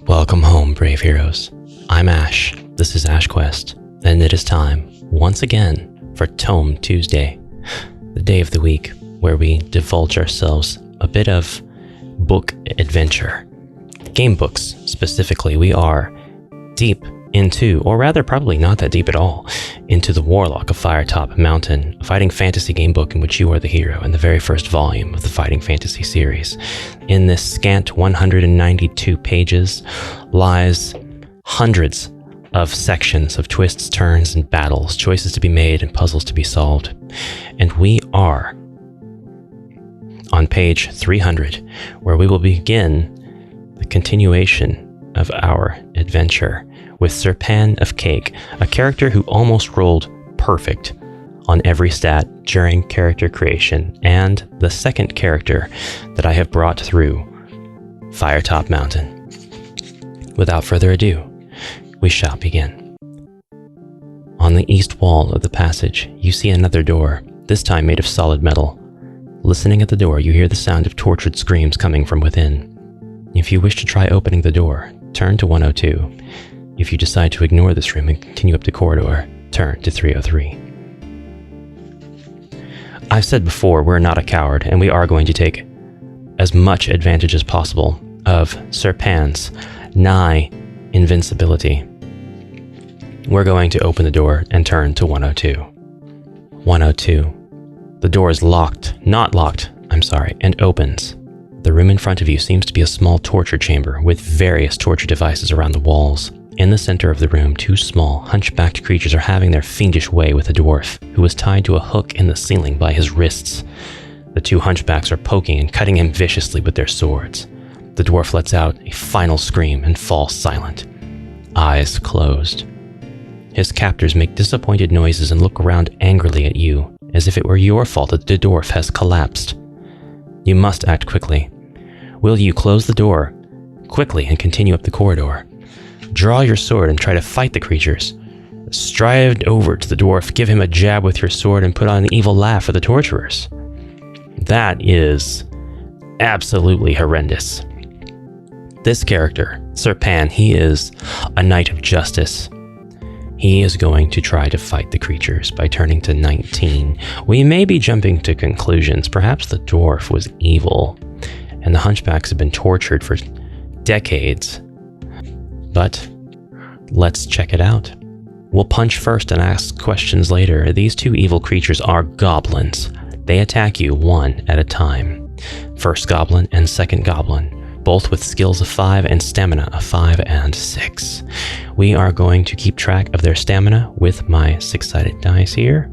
Welcome home, brave heroes. I'm Ash, this is Ash Quest, and it is time, once again, for Tome Tuesday, the day of the week where we divulge ourselves a bit of book adventure. Game books, specifically. We are deep into, or rather probably not that deep at all, into the Warlock of Firetop Mountain, a fighting fantasy game book in which you are the hero in the very first volume of the fighting fantasy series. In this scant 192 pages lies hundreds of sections of twists, turns, and battles, choices to be made and puzzles to be solved. And we are on page 300, where we will begin the continuation of our adventure with Serpan of Cake, a character who almost rolled perfect on every stat during character creation, and the second character that I have brought through Firetop Mountain. Without further ado, we shall begin. On the east wall of the passage, you see another door, this time made of solid metal. Listening at the door, you hear the sound of tortured screams coming from within. If you wish to try opening the door, turn to 102. If you decide to ignore this room and continue up the corridor, turn to 303. I've said before, we're not a coward, and we are going to take as much advantage as possible of Serpan's nigh invincibility. We're going to open the door and turn to 102. 102. The door is and opens. The room in front of you seems to be a small torture chamber with various torture devices around the walls. In the center of the room, two small, hunchbacked creatures are having their fiendish way with a dwarf, who was tied to a hook in the ceiling by his wrists. The two hunchbacks are poking and cutting him viciously with their swords. The dwarf lets out a final scream and falls silent, eyes closed. His captors make disappointed noises and look around angrily at you, as if it were your fault that the dwarf has collapsed. You must act quickly. Will you close the door quickly and continue up the corridor? Draw your sword and try to fight the creatures. Stride over to the dwarf, give him a jab with your sword, and put on an evil laugh for the torturers. That is absolutely horrendous. This character, Serpan, he is a knight of justice. He is going to try to fight the creatures by turning to 19. We may be jumping to conclusions. Perhaps the dwarf was evil, and the hunchbacks have been tortured for decades. But let's check it out. We'll punch first and ask questions later. These two evil creatures are goblins. They attack you one at a time. First goblin and second goblin, both with skills of 5 and stamina of 5 and 6. We are going to keep track of their stamina with my 6-sided dice here.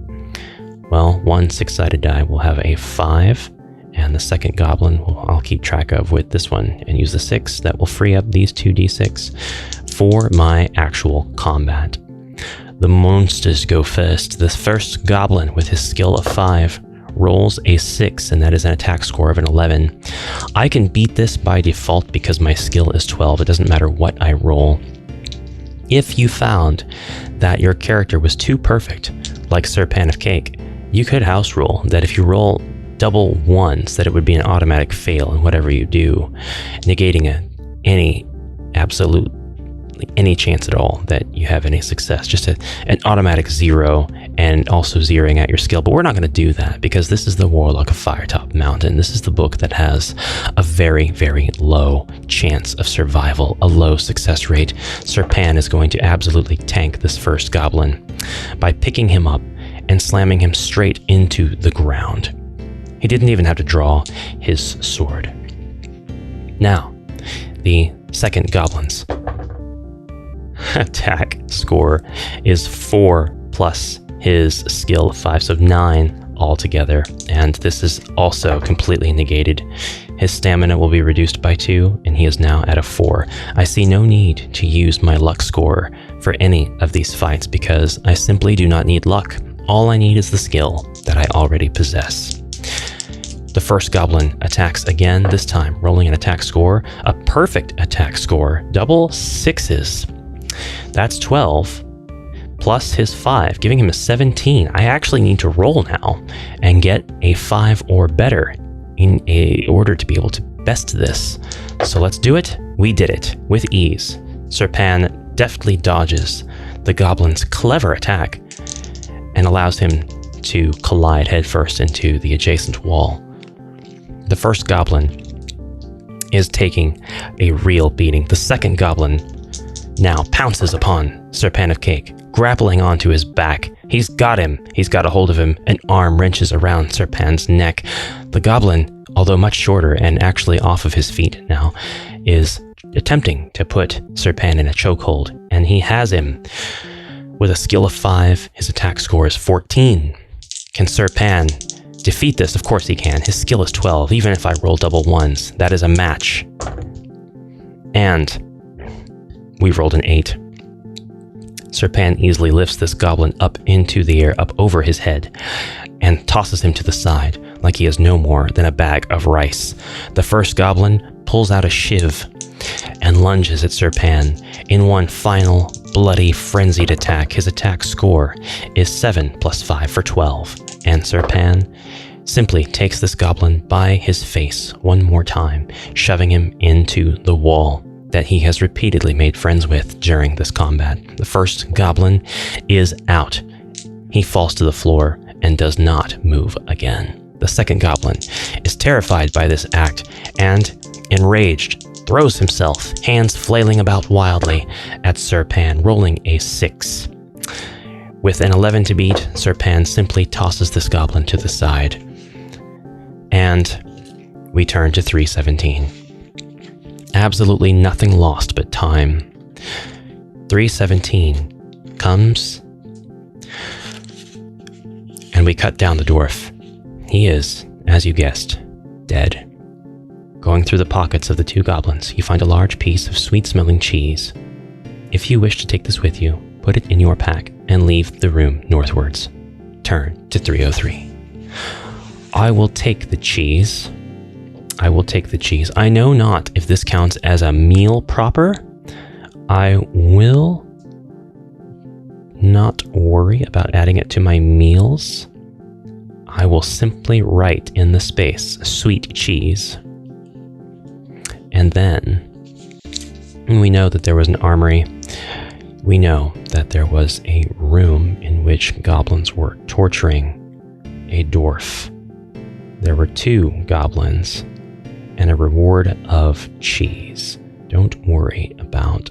Well, one 6-sided die will have a 5, and the second goblin I'll keep track of with this one and use the 6. That will free up these 2d6 for my actual combat. The monsters go first. The first goblin, with his skill of 5, rolls a 6, and that is an attack score of an 11. I can beat this by default because my skill is 12. It doesn't matter what I roll. If you found that your character was too perfect, like Serpan of Cake, you could house rule that if you roll double ones, that it would be an automatic fail in whatever you do, negating any chance at all that you have any success. Just an automatic 0, and also zeroing out your skill. But we're not going to do that because this is the Warlock of Firetop Mountain. This is the book that has a very, very low chance of survival, a low success rate. Serpan is going to absolutely tank this first goblin by picking him up and slamming him straight into the ground. He didn't even have to draw his sword. Now, the second goblin's attack score is 4 plus his skill of 5, so 9 altogether, and this is also completely negated. His stamina will be reduced by 2, and he is now at a 4. I see no need to use my luck score for any of these fights because I simply do not need luck. All I need is the skill that I already possess. The first goblin attacks again, this time rolling an attack score, a perfect attack score, double 6s. That's 12, plus his 5, giving him a 17. I actually need to roll now and get a 5 or better in order to be able to best this. So let's do it. We did it with ease. Serpan deftly dodges the goblin's clever attack and allows him to collide headfirst into the adjacent wall. The first goblin is taking a real beating. The second goblin now pounces upon Serpan of Cake, grappling onto his back. He's got him. He's got a hold of him. An arm wrenches around Serpan's neck. The goblin, although much shorter and actually off of his feet now, is attempting to put Serpan in a chokehold, and he has him. With a skill of 5, his attack score is 14. Can Serpan defeat this? Of course he can. His skill is 12. Even if I roll double ones, that is a match. And we rolled an 8. Serpan easily lifts this goblin up into the air, up over his head, and tosses him to the side like he is no more than a bag of rice. The first goblin pulls out a shiv and lunges at Serpan in one final, bloody, frenzied attack. His attack score is 7 plus 5 for 12, and Serpan simply takes this goblin by his face one more time, shoving him into the wall that he has repeatedly made friends with during this combat. The first goblin is out. He falls to the floor and does not move again. The second goblin is terrified by this act and, enraged, throws himself, hands flailing about wildly, at Serpan, rolling a 6. With an 11 to beat, Serpan simply tosses this goblin to the side. And we turn to 317. Absolutely nothing lost but time. 317 comes, and we cut down the dwarf. He is, as you guessed, dead. Going through the pockets of the two goblins, you find a large piece of sweet-smelling cheese. If you wish to take this with you, put it in your pack and leave the room northwards. Turn to 303. I will take the cheese. I know not if this counts as a meal proper. I will not worry about adding it to my meals. I will simply write in the space sweet cheese. And then we know that there was an armory. We know that there was a room in which goblins were torturing a dwarf. There were 2 goblins and a reward of cheese. Don't worry about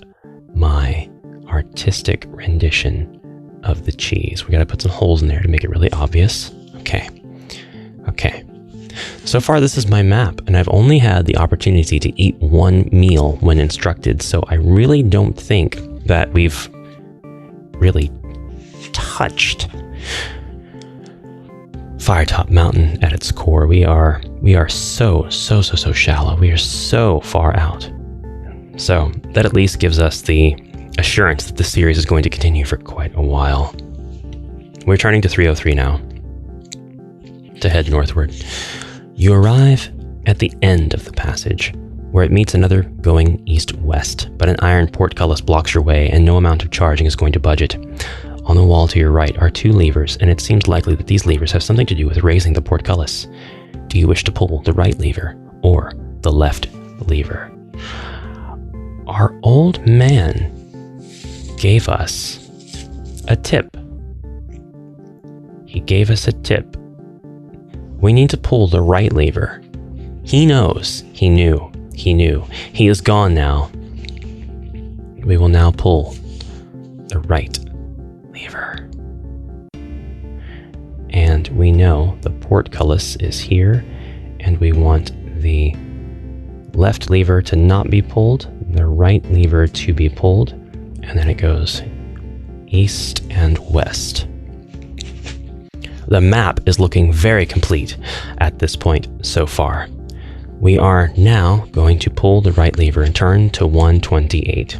my artistic rendition of the cheese. We gotta put some holes in there to make it really obvious. Okay. So far this is my map, and I've only had the opportunity to eat one meal when instructed, so I really don't think that we've really touched Firetop Mountain at its core. We are so shallow. We are so far out. So that at least gives us the assurance that the series is going to continue for quite a while. We're turning to 303 now to head northward. You arrive at the end of the passage, where it meets another going east-west, but an iron portcullis blocks your way and no amount of charging is going to budge it. On the wall to your right are 2 levers, and it seems likely that these levers have something to do with raising the portcullis. Do you wish to pull the right lever or the left lever? Our old man gave us a tip. He gave us a tip. We need to pull the right lever. He knows. He knew. He is gone now. We will now pull the right lever. And we know the portcullis is here, and we want the left lever to not be pulled, the right lever to be pulled, and then it goes east and west. The map is looking very complete at this point so far. We are now going to pull the right lever and turn to 128.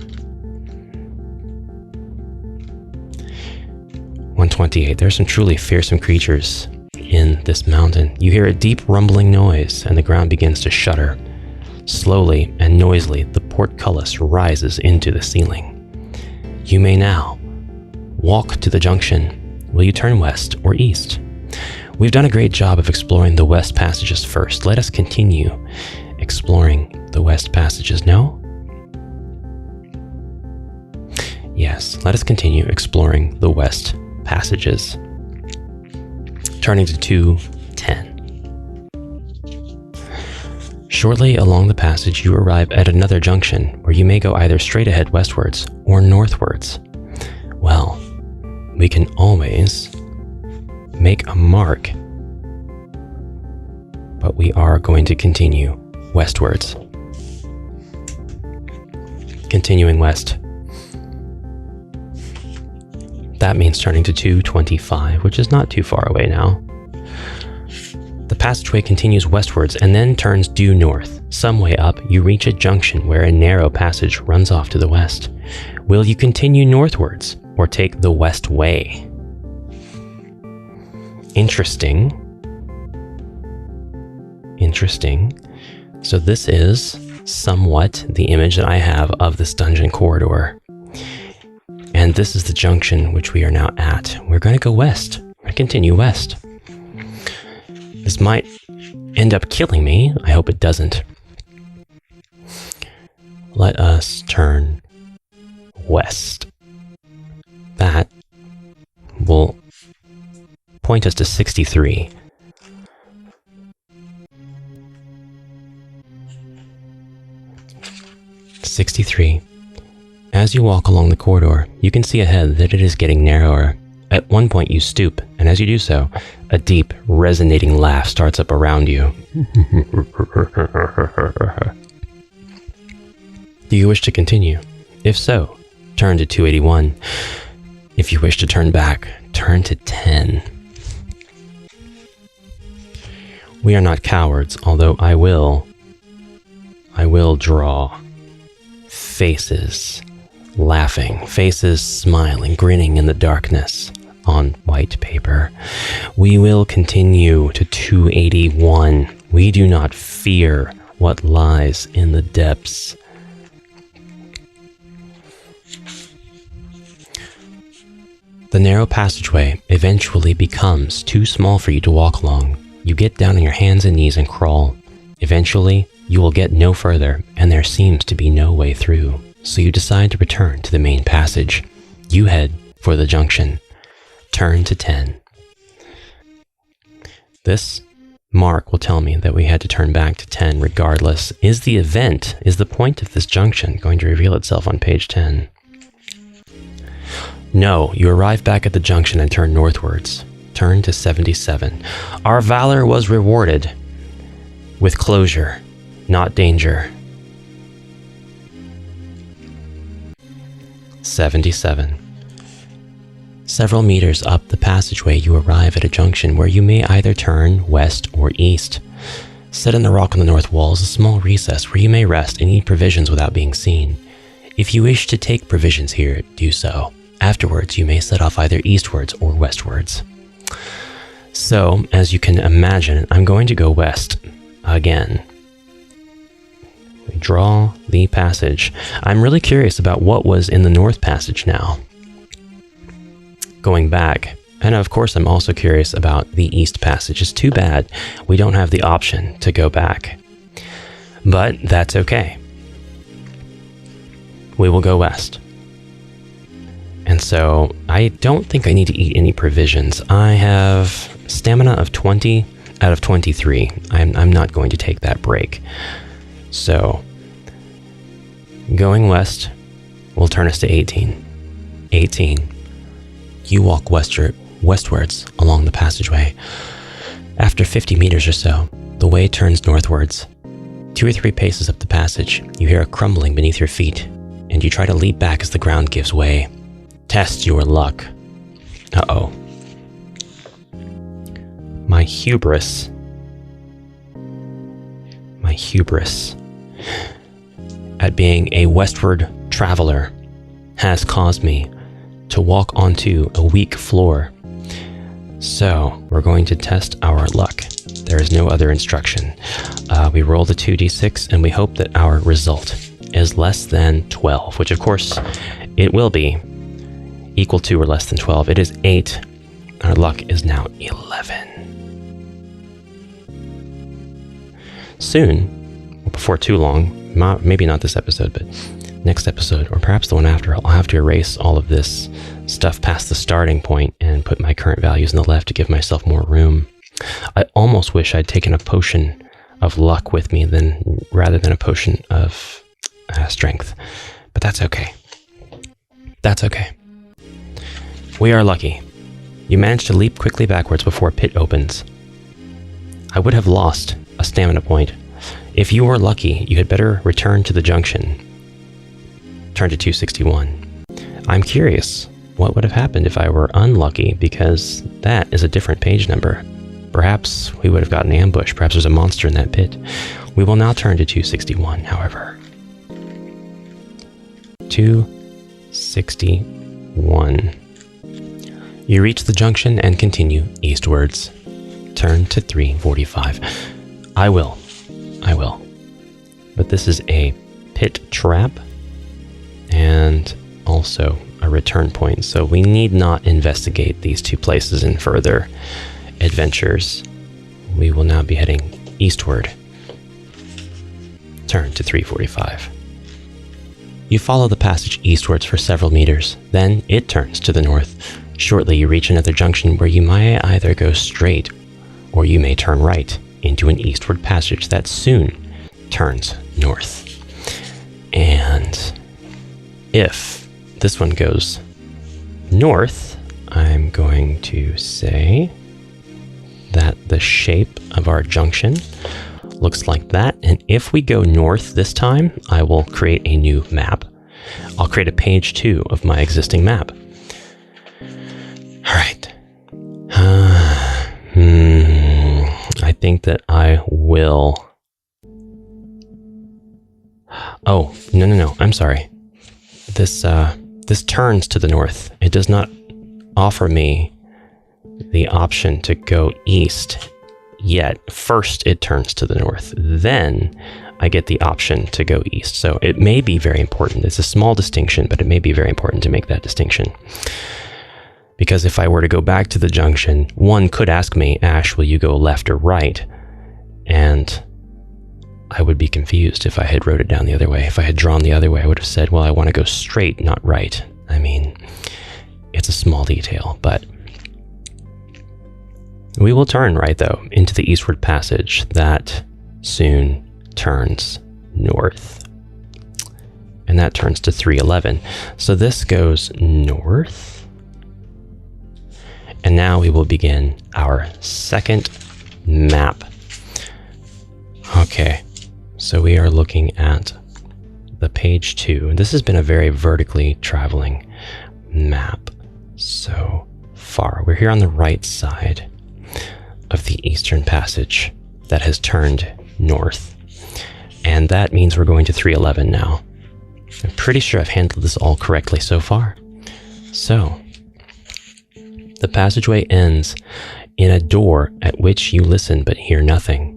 128. There's some truly fearsome creatures in this mountain. You hear a deep rumbling noise, and the ground begins to shudder. Slowly and noisily, the portcullis rises into the ceiling. You may now walk to the junction. Will you turn west or east? We've done a great job of exploring the west passages first. Let us continue exploring the west passages, no? Yes, let us continue exploring the west passages. Turning to 210. Shortly along the passage, you arrive at another junction where you may go either straight ahead westwards or northwards. Well, we can always make a mark, but we are going to continue westwards. Continuing west. That means turning to 225, which is not too far away now. The passageway continues westwards and then turns due north. Some way up, you reach a junction where a narrow passage runs off to the west. Will you continue northwards or take the west way? Interesting. So this is somewhat the image that I have of this dungeon corridor. And this is the junction which we are now at. We're going to go west. We're going to continue west. This might end up killing me. I hope it doesn't. Let us turn west. That will point us to 63. As you walk along the corridor, you can see ahead that it is getting narrower. At one point you stoop, and as you do so, a deep, resonating laugh starts up around you. Do you wish to continue? If so, turn to 281. If you wish to turn back, turn to 10. We are not cowards, although I will draw faces laughing, faces smiling, grinning in the darkness on white paper. We will continue to 281. We do not fear what lies in the depths. The narrow passageway eventually becomes too small for you to walk along. You get down on your hands and knees and crawl. Eventually, you will get no further, and there seems to be no way through. So you decide to return to the main passage. You head for the junction. Turn to 10. This mark will tell me that we had to turn back to 10 regardless. Is the point of this junction going to reveal itself on page 10? No, you arrive back at the junction and turn northwards. Turn to 77. Our valor was rewarded with closure, not danger. 77. Several meters up the passageway, you arrive at a junction where you may either turn west or east. Set in the rock on the north wall is a small recess where you may rest and eat provisions without being seen. If you wish to take provisions here, do so. Afterwards, you may set off either eastwards or westwards. So, as you can imagine, I'm going to go west again. We draw the passage. I'm really curious about what was in the north passage now. Going back. And of course, I'm also curious about the east passage. It's too bad we don't have the option to go back. But that's okay. We will go west. And so I don't think I need to eat any provisions. I have stamina of 20 out of 23. I'm not going to take that break. So going west will turn us to 18. 18. You walk westwards along the passageway. After 50 meters or so, the way turns northwards. 2 or 3 paces up the passage, you hear a crumbling beneath your feet, and you try to leap back as the ground gives way. Test your luck. Uh-oh. My hubris at being a westward traveler has caused me to walk onto a weak floor. So we're going to test our luck. There is no other instruction. We rolled a 2d6 and we hope that our result is less than 12, which of course it will be. Equal to or less than 12. It is 8. Our luck is now 11. Soon, before too long, maybe not this episode, but next episode, or perhaps the one after, I'll have to erase all of this stuff past the starting point and put my current values on the left to give myself more room. I almost wish I'd taken a potion of luck with me rather than a potion of strength, but that's okay. That's okay. We are lucky. You managed to leap quickly backwards before a pit opens. I would have lost a stamina point. If you were lucky, you had better return to the junction. Turn to 261. I'm curious what would have happened if I were unlucky, because that is a different page number. Perhaps we would have gotten ambushed. Perhaps there's a monster in that pit. We will now turn to 261, however. 261. You reach the junction and continue eastwards. Turn to 345. I will. But this is a pit trap and also a return point, so we need not investigate these two places in further adventures. We will now be heading eastward. Turn to 345. You follow the passage eastwards for several meters, then it turns to the north. Shortly you reach another junction where you may either go straight or you may turn right into an eastward passage that soon turns north. And if this one goes north, I'm going to say that the shape of our junction looks like that. And if we go north this time, I will create a new map. I'll create a page 2 of my existing map. All right. I think that I will... Oh, no. I'm sorry. This turns to the north. It does not offer me the option to go east yet. First, it turns to the north. Then I get the option to go east. So it may be very important. It's a small distinction, but it may be very important to make that distinction. Because if I were to go back to the junction, one could ask me, Ash, will you go left or right? And I would be confused if I had wrote it down the other way. If I had drawn the other way, I would have said, well, I want to go straight, not right. I mean, it's a small detail, but we will turn right, though, into the eastward passage that soon turns north. And that turns to 311. So this goes north. And now we will begin our second map. Okay, so we are looking at the page 2. This has been a very vertically traveling map so far. We're here on the right side of the eastern passage that has turned north. And that means we're going to 311 now. I'm pretty sure I've handled this all correctly so far. So, the passageway ends in a door at which you listen but hear nothing.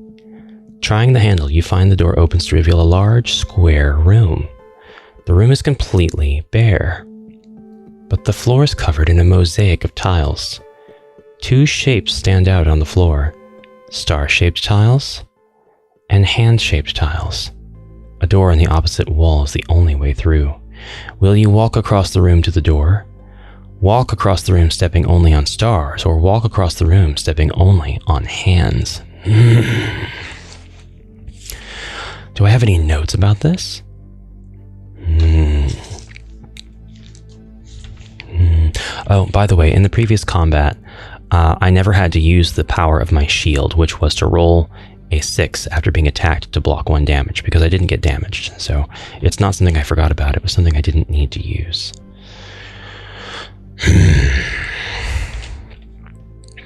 Trying the handle, you find the door opens to reveal a large square room. The room is completely bare, but the floor is covered in a mosaic of tiles. 2 shapes stand out on the floor: star-shaped tiles and hand-shaped tiles. A door on the opposite wall is the only way through. Will you walk across the room to the door? Walk across the room stepping only on stars, or walk across the room stepping only on hands? Do I have any notes about this? Oh, by the way, in the previous combat, I never had to use the power of my shield, which was to roll a 6 after being attacked to block 1 damage, because I didn't get damaged. So it's not something I forgot about, it was something I didn't need to use.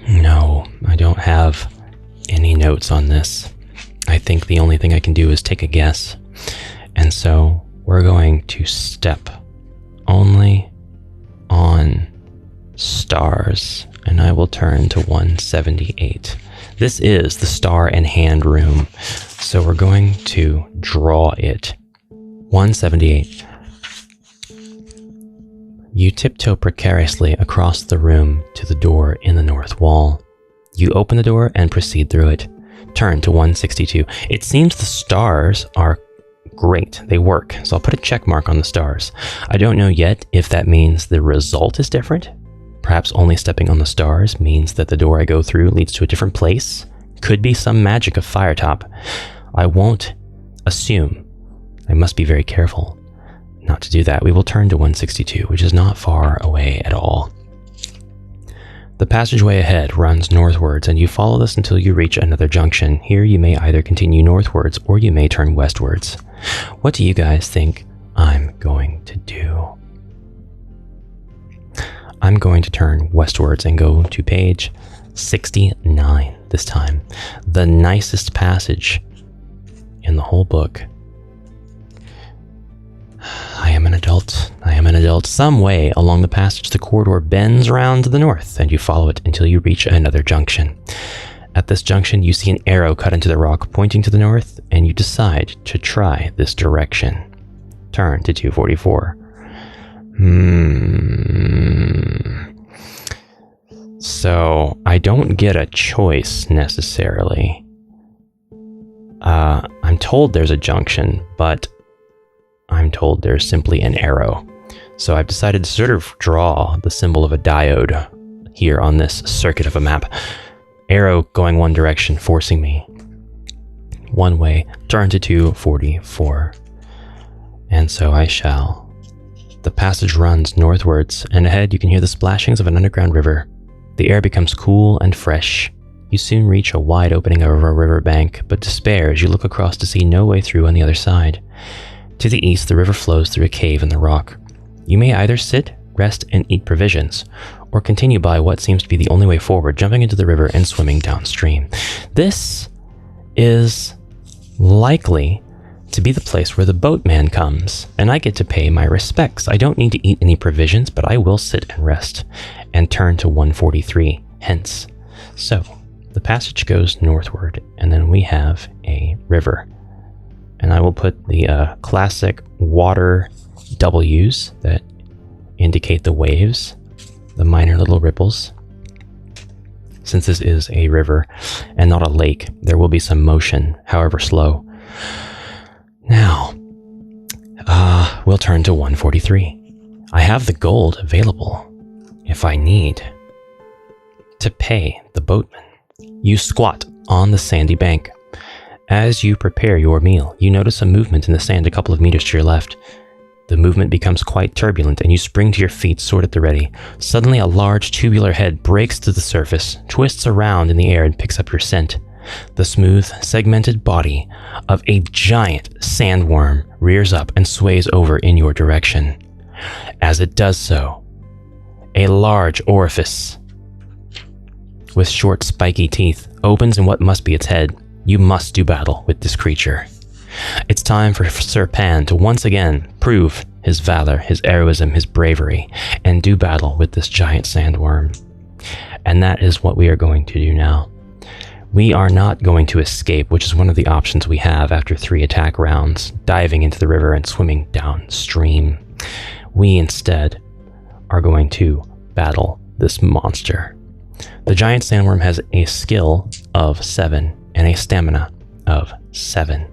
No, I don't have any notes on this. I think the only thing I can do is take a guess. And so we're going to step only on stars, and I will turn to 178. This is the star and hand room, so we're going to draw it. 178. You tiptoe precariously across the room to the door in the north wall. You open the door and proceed through it. Turn to 162. It seems the stars are great. They work. So I'll put a check mark on the stars. I don't know yet if that means the result is different. Perhaps only stepping on the stars means that the door I go through leads to a different place. Could be some magic of Firetop. I won't assume. I must be very careful not to do that. We will turn to 162, which is not far away at all. The passageway ahead runs northwards, and you follow this until you reach another junction. Here you may either continue northwards or you may turn westwards. What do you guys think I'm going to do? I'm going to turn westwards and go to page 69 this time. The nicest passage in the whole book. I am an adult. I am an adult. Some way along the passage, the corridor bends around to the north, and you follow it until you reach another junction. At this junction, you see an arrow cut into the rock pointing to the north, and you decide to try this direction. Turn to 244. So, I don't get a choice necessarily. I'm told there's a junction, but I'm told there's simply an arrow. So I've decided to sort of draw the symbol of a diode here on this circuit of a map. Arrow going one direction, forcing me one way. Turn to 244. And so I shall. The passage runs northwards, and ahead you can hear the splashings of an underground river. The air becomes cool and fresh. You soon reach a wide opening of a riverbank, but despair as you look across to see no way through on the other side. To the east, the river flows through a cave in the rock. You may either sit, rest, and eat provisions, or continue by what seems to be the only way forward, jumping into the river and swimming downstream. This is likely to be the place where the boatman comes, and I get to pay my respects. I don't need to eat any provisions, but I will sit and rest, and turn to 143, hence. So, the passage goes northward, and then we have a river. And I will put the classic water W's that indicate the waves, the minor little ripples. Since this is a river and not a lake, there will be some motion, however slow. Now, we'll turn to 143. I have the gold available if I need to pay the boatman. You squat on the sandy bank. As you prepare your meal, you notice a movement in the sand a couple of meters to your left. The movement becomes quite turbulent, and you spring to your feet, sword at the ready. Suddenly, a large tubular head breaks to the surface, twists around in the air, and picks up your scent. The smooth, segmented body of a giant sandworm rears up and sways over in your direction. As it does so, a large orifice with short, spiky teeth opens in what must be its head. You must do battle with this creature. It's time for Sir Pan to once again prove his valor, his heroism, his bravery, and do battle with this giant sandworm. And that is what we are going to do now. We are not going to escape, which is one of the options we have after 3 attack rounds, diving into the river and swimming downstream. We instead are going to battle this monster. The giant sandworm has a skill of 7 and a stamina of 7.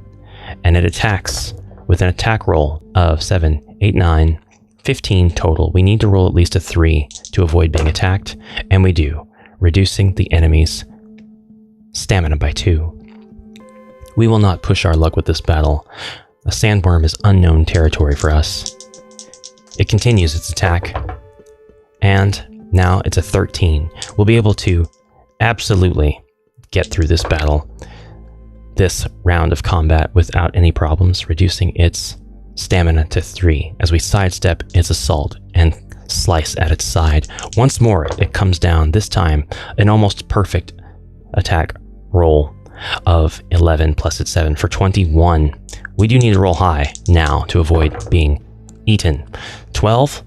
And it attacks with an attack roll of 7, 8, 9, 15 total. We need to roll at least a 3 to avoid being attacked, and we do, reducing the enemy's stamina by 2. We will not push our luck with this battle. A sandworm is unknown territory for us. It continues its attack, and now it's a 13. We'll be able to absolutely get through this battle, this round of combat, without any problems, reducing its stamina to 3 as we sidestep its assault and slice at its side. Once more, it comes down, this time an almost perfect attack roll of 11 plus its 7 for 21. We do need to roll high now to avoid being eaten. 12,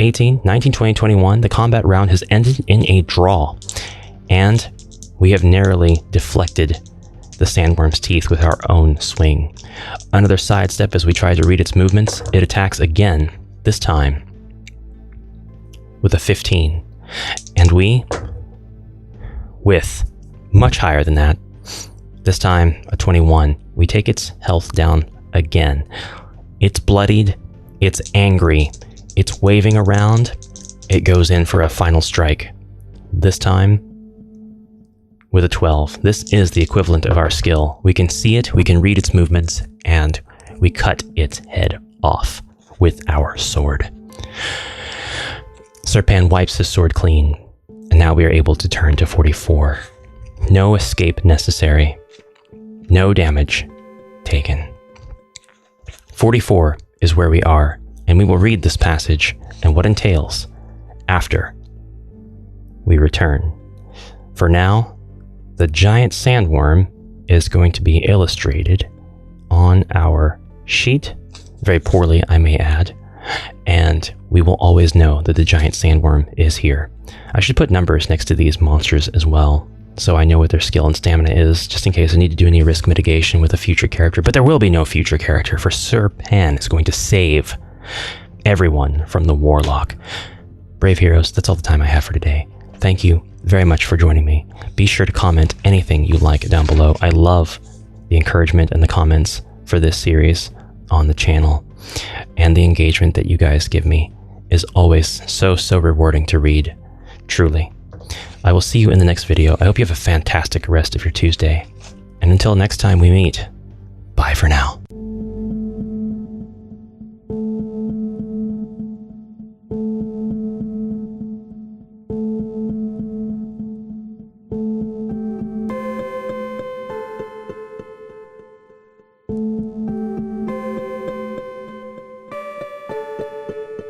18, 19, 20, 21. The combat round has ended in a draw, and we have narrowly deflected the sandworm's teeth with our own swing. Another sidestep as we try to read its movements. It attacks again, this time with a 15. And we, with much higher than that, This time, a 21. We take its health down again. It's bloodied, it's angry, it's waving around. It goes in for a final strike. This time, with a 12. This is the equivalent of our skill. We can see it, we can read its movements, and we cut its head off with our sword. Serpan wipes his sword clean, and now we are able to turn to 44. No escape necessary. No damage taken. 44 is where we are, and we will read this passage and what entails after we return. For now, the giant sandworm is going to be illustrated on our sheet, very poorly I may add, and we will always know that the giant sandworm is here. I should put numbers next to these monsters as well, so I know what their skill and stamina is, just in case I need to do any risk mitigation with a future character. But there will be no future character, for Sir Pan is going to save everyone from the Warlock. Brave heroes, that's all the time I have for today. Thank you very much for joining me. Be sure to comment anything you like down below. I love the encouragement and the comments for this series on the channel, and the engagement that you guys give me is always so rewarding to read, truly. I will see you in the next video. I hope you have a fantastic rest of your Tuesday. And until next time we meet, bye for now.